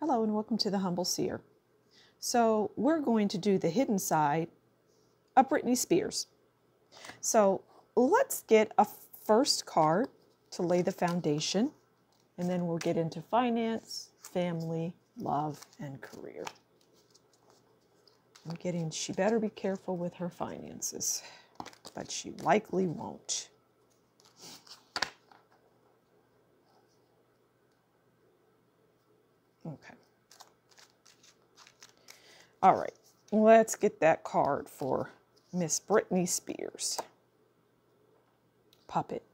Hello and welcome to the Humble Seer. So we're going to do the hidden side of Britney Spears. So let's get a first card to lay the foundation, and then we'll get into finance, family, love, and career. She better be careful with her finances, but she likely won't. Okay. All right, let's get that card for Miss Britney Spears. Puppet.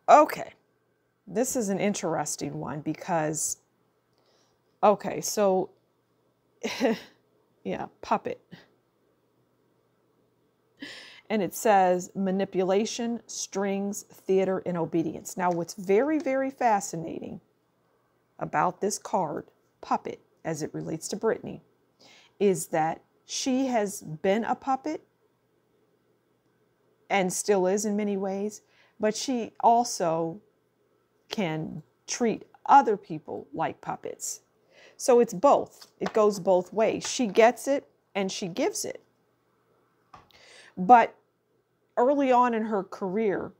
Okay, this is an interesting one because, okay, so, yeah, puppet. And it says manipulation, strings, theater, and obedience. Now, what's very, very fascinating about this card, puppet, as it relates to Britney, is that she has been a puppet and still is in many ways, but she also can treat other people like puppets. So it's both. It goes both ways. She gets it and she gives it. But early on in her career,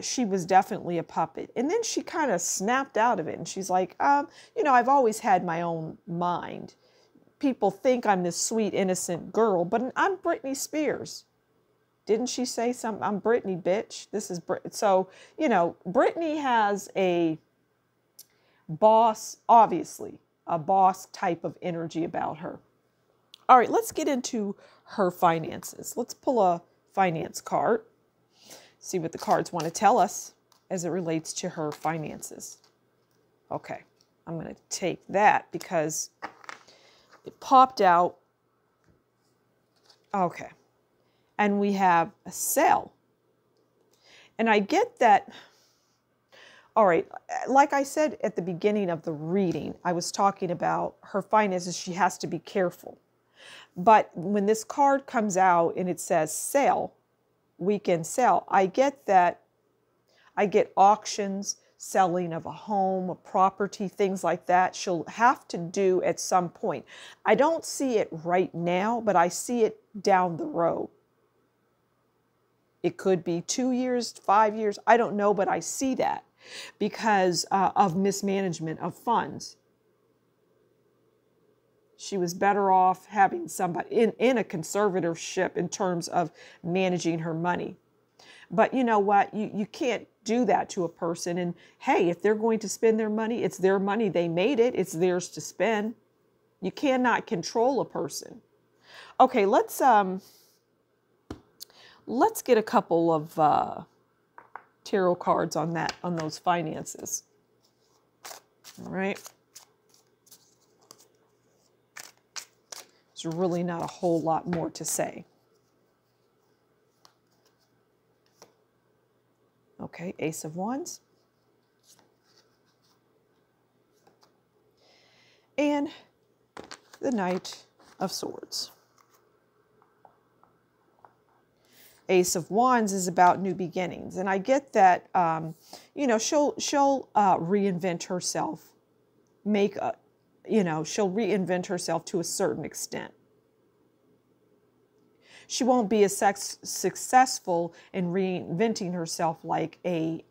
she was definitely a puppet. And then she kind of snapped out of it. And she's like, I've always had my own mind. People think I'm this sweet, innocent girl, but I'm Britney Spears. Didn't she say something? I'm Britney, bitch. This is Britney. So, Britney has a boss, obviously, a boss type of energy about her. All right, let's get into her finances. Let's pull a finance card. See what the cards want to tell us as it relates to her finances. Okay, I'm going to take that because it popped out. Okay, and we have a sale. And I get that. All right, like I said at the beginning of the reading, I was talking about her finances. She has to be careful. But when this card comes out and it says sale, weekend sale, I get that. I get auctions, selling of a home, a property, things like that. She'll have to do at some point. I don't see it right now, but I see it down the road. It could be 2 years, 5 years. I don't know, but I see that because of mismanagement of funds. She was better off having somebody in a conservatorship in terms of managing her money. But you know what? You can't do that to a person. And hey, if they're going to spend their money, it's their money. They made it. It's theirs to spend. You cannot control a person. Okay, let's get a couple of tarot cards on those finances. All right. There's really not a whole lot more to say. Okay, Ace of Wands. And the Knight of Swords. Ace of Wands is about new beginnings. And I get that, she'll reinvent herself, she'll reinvent herself to a certain extent. She won't be as successful in reinventing herself like a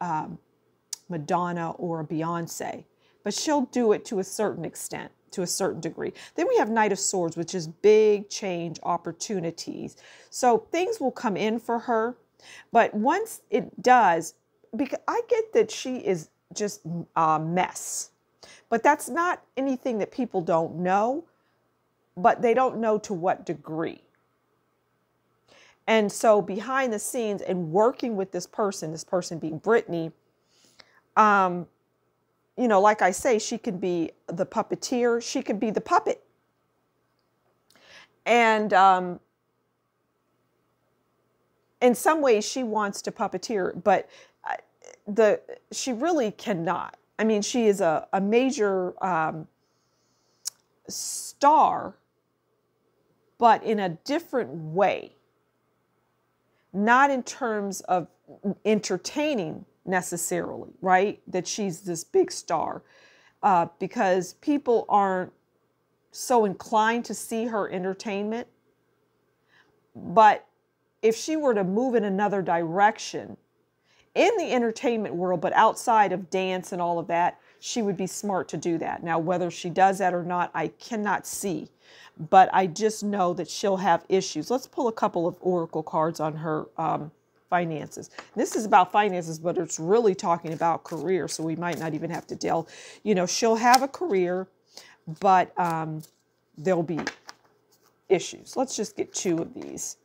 Madonna or a Beyonce, but she'll do it to a certain extent, to a certain degree. Then we have Knight of Swords, which is big change opportunities. So things will come in for her, but once it does, because I get that she is just a mess. But that's not anything that people don't know, but they don't know to what degree. And so behind the scenes and working with this person being Britney, like I say, she can be the puppeteer. She can be the puppet. And in some ways she wants to puppeteer, but she really cannot. I mean, she is a major star, but in a different way. Not in terms of entertaining necessarily, right? That she's this big star. because people aren't so inclined to see her entertainment. But if she were to move in another direction in the entertainment world, but outside of dance and all of that, she would be smart to do that. Now, whether she does that or not, I cannot see. But I just know that she'll have issues. Let's pull a couple of oracle cards on her finances. This is about finances, but it's really talking about career, so we might not even have to delve. You know, she'll have a career, but there'll be issues. Let's just get 2 of these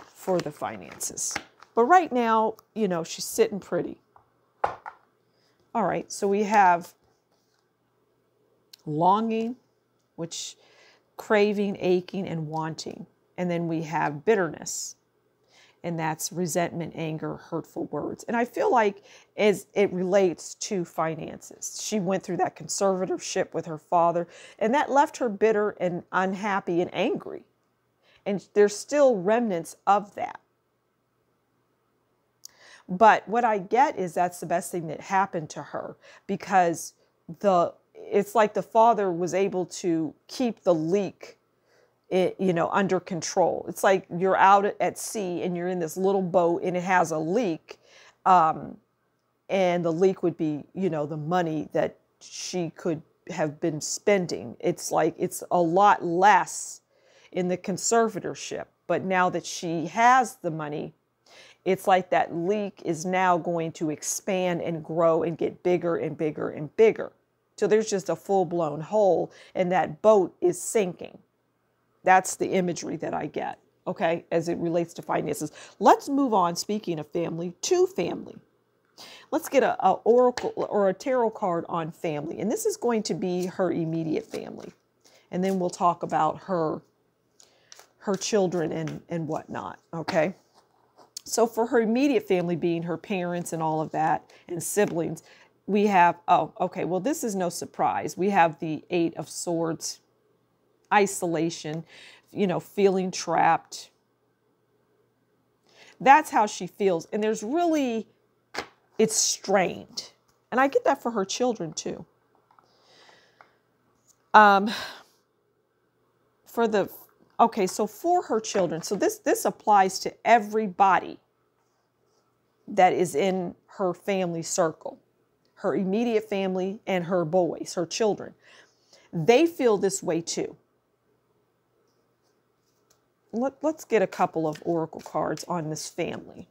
for the finances. But right now, you know, she's sitting pretty. All right, so we have longing, which craving, aching, and wanting. And then we have bitterness, and that's resentment, anger, hurtful words. And I feel like as it relates to finances, she went through that conservatorship with her father, and that left her bitter and unhappy and angry. And there's still remnants of that. But what I get is that's the best thing that happened to her, because it's like the father was able to keep the leak, you know, under control. It's like you're out at sea and you're in this little boat and it has a leak. And the leak would be, you know, the money that she could have been spending. It's like it's a lot less in the conservatorship. But now that she has the money, it's like that leak is now going to expand and grow and get bigger and bigger and bigger. So there's just a full-blown hole and that boat is sinking. That's the imagery that I get, okay, as it relates to finances. Let's move on, speaking of family, to family. Let's get a oracle or a tarot card on family. And this is going to be her immediate family. And then we'll talk about her children and whatnot, okay? So for her immediate family, being her parents and all of that, and siblings, we have, oh, okay, well, this is no surprise. We have the 8 of Swords, isolation, you know, feeling trapped. That's how she feels. And there's really, it's strained. And I get that for her children too. Okay, so for her children, so this applies to everybody that is in her family circle, her immediate family and her boys, her children. They feel this way too. Let's get a couple of oracle cards on this family.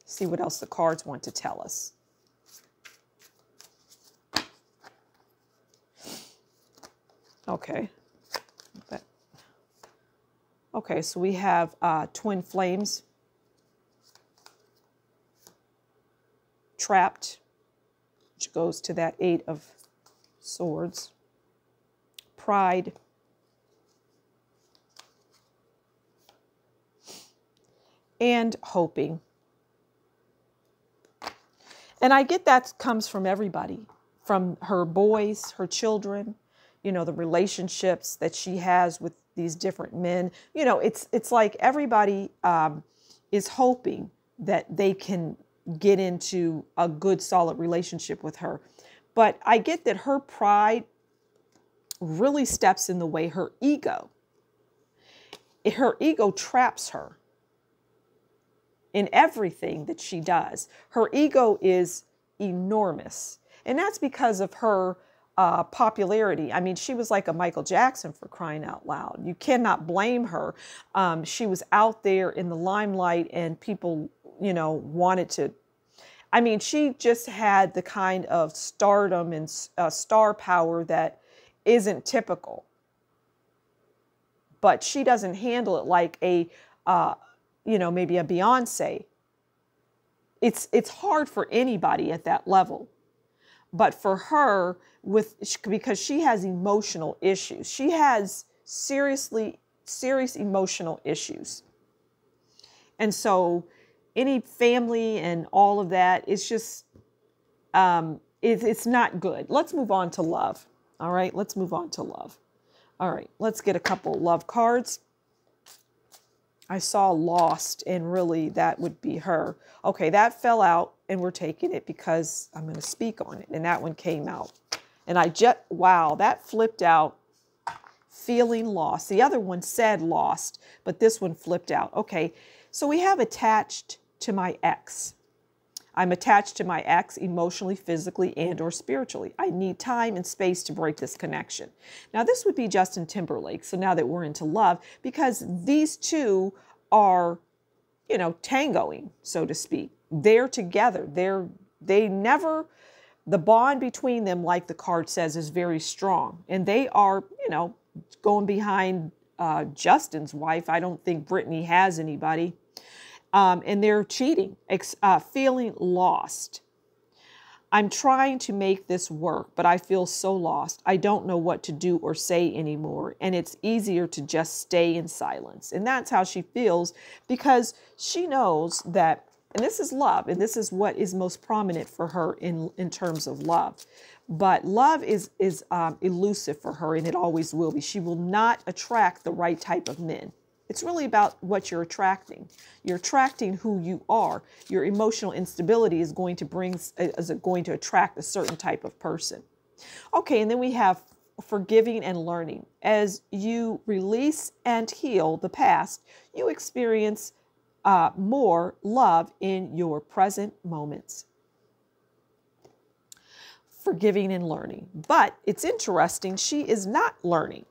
See what else the cards want to tell us. Okay. Okay, so we have twin flames, trapped, which goes to that 8 of Swords, pride, and hoping. And I get that comes from everybody, from her boys, her children, you know, the relationships that she has with these different men. You know, it's like everybody is hoping that they can get into a good, solid relationship with her. But I get that her pride really steps in the way. Her ego traps her in everything that she does. Her ego is enormous. And that's because of her popularity. I mean, she was like a Michael Jackson, for crying out loud. You cannot blame her. She was out there in the limelight and people, you know, wanted to, I mean, she just had the kind of stardom and star power that isn't typical. But she doesn't handle it like a, you know, maybe a Beyonce. It's hard for anybody at that level. But for her, because she has emotional issues. She has serious emotional issues. And so any family and all of that is just, it's not good. Let's move on to love. All right, let's move on to love. All right, let's get a couple love cards. I saw lost, and really that would be her. Okay, that fell out, and we're taking it because I'm going to speak on it. And that one came out. And wow, that flipped out. Feeling lost. The other one said lost, but this one flipped out. Okay, so we have attached to my ex. I'm attached to my ex emotionally, physically, and or spiritually. I need time and space to break this connection. Now, this would be Justin Timberlake. So now that we're into love, because these two are, you know, tangoing, so to speak. They're together. The bond between them, like the card says, is very strong. And they are, you know, going behind Justin's wife. I don't think Britney has anybody. And they're cheating, feeling lost. I'm trying to make this work, but I feel so lost. I don't know what to do or say anymore. And it's easier to just stay in silence. And that's how she feels, because she knows that, and this is love, and this is what is most prominent for her in terms of love. But love is elusive for her, and it always will be. She will not attract the right type of men. It's really about what you're attracting. You're attracting who you are. Your emotional instability is going to attract a certain type of person. Okay, and then we have forgiving and learning. As you release and heal the past, you experience more love in your present moments. Forgiving and learning. But it's interesting, she is not learning.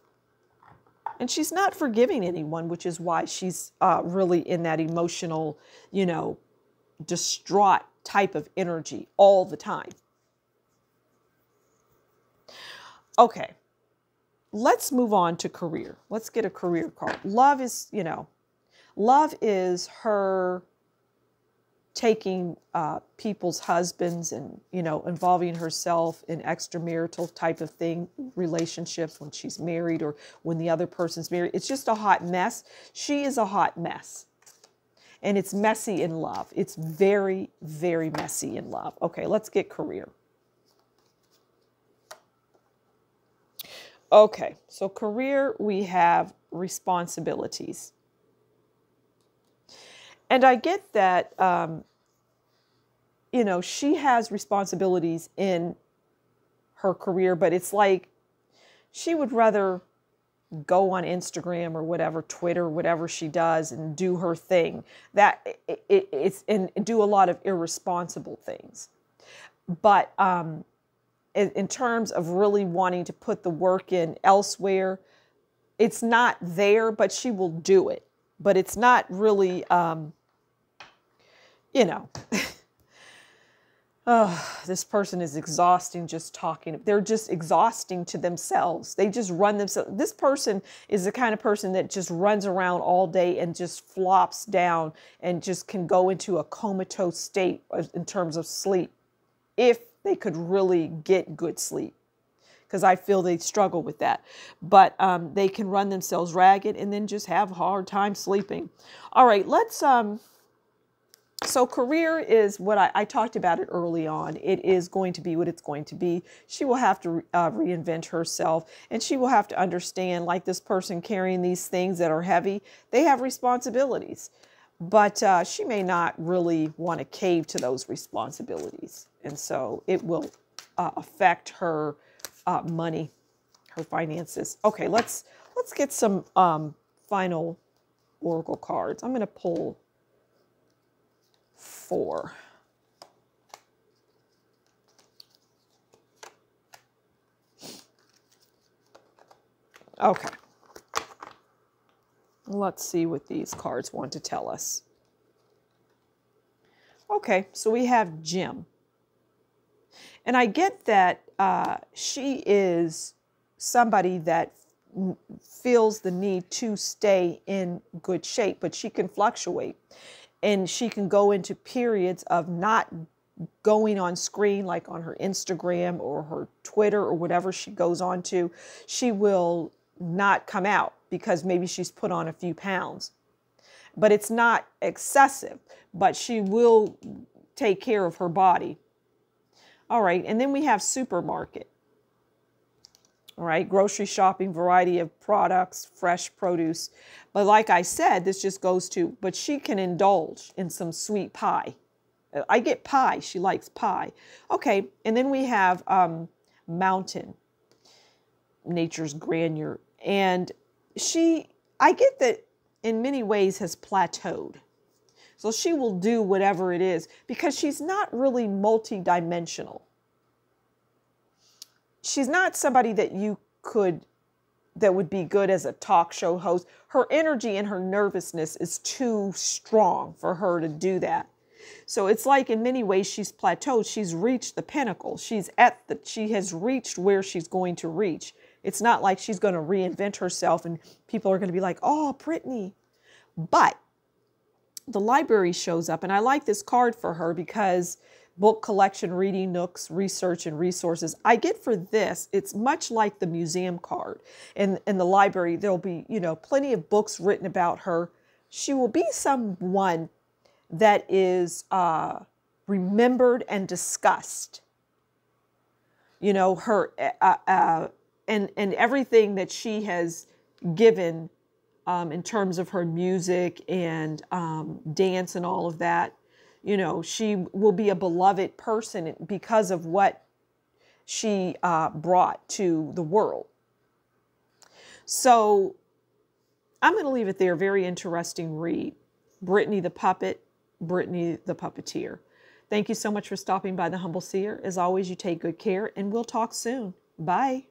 And she's not forgiving anyone, which is why she's really in that emotional, you know, distraught type of energy all the time. Okay, let's move on to career. Let's get a career card. Love is, you know, love is her taking people's husbands and, you know, involving herself in extramarital type of thing, relationships when she's married or when the other person's married. It's just a hot mess. She is a hot mess. And it's messy in love. It's very, very messy in love. Okay, let's get career. Okay, so career, we have responsibilities. And I get that, you know, she has responsibilities in her career, but it's like she would rather go on Instagram or whatever, Twitter, whatever she does, and do her thing. It's and do a lot of irresponsible things. But in terms of really wanting to put the work in elsewhere, it's not there, but she will do it. But it's not really, you know, oh, this person is exhausting just talking. They're just exhausting to themselves. They just run themselves. This person is the kind of person that just runs around all day and just flops down and just can go into a comatose state in terms of sleep if they could really get good sleep. Because I feel they struggle with that. But they can run themselves ragged and then just have a hard time sleeping. All right, let's... So career is what I talked about it early on. It is going to be what it's going to be. She will have to reinvent herself, and she will have to understand, like this person carrying these things that are heavy, they have responsibilities. But she may not really want to cave to those responsibilities. And so it will affect her money, her finances. Okay, let's get some final oracle cards. I'm going to pull 4. Okay. Let's see what these cards want to tell us. Okay, so we have Jim. And I get that she is somebody that feels the need to stay in good shape, but she can fluctuate. And she can go into periods of not going on screen, like on her Instagram or her Twitter or whatever she goes on to. She will not come out because maybe she's put on a few pounds. But it's not excessive, but she will take care of her body. All right, and then we have supermarket. All right, grocery shopping, variety of products, fresh produce. But like I said, this just goes to, but she can indulge in some sweet pie. I get pie. She likes pie. Okay, and then we have mountain, nature's grandeur. And I get that in many ways has plateaued. So she will do whatever it is because she's not really multidimensional. She's not somebody that that would be good as a talk show host. Her energy and her nervousness is too strong for her to do that. So it's like in many ways she's plateaued. She's reached the pinnacle. She has reached where she's going to reach. It's not like she's going to reinvent herself and people are going to be like, oh, Britney. But the library shows up, and I like this card for her because book collection, reading nooks, research, and resources. I get for this, it's much like the museum card. In the library, there'll be, plenty of books written about her. She will be someone that is remembered and discussed. Her and everything that she has given in terms of her music and dance and all of that. She will be a beloved person because of what she brought to the world. So I'm going to leave it there. Very interesting read. Britney the Puppet, Britney the Puppeteer. Thank you so much for stopping by The Humble Seer. As always, you take good care, and we'll talk soon. Bye.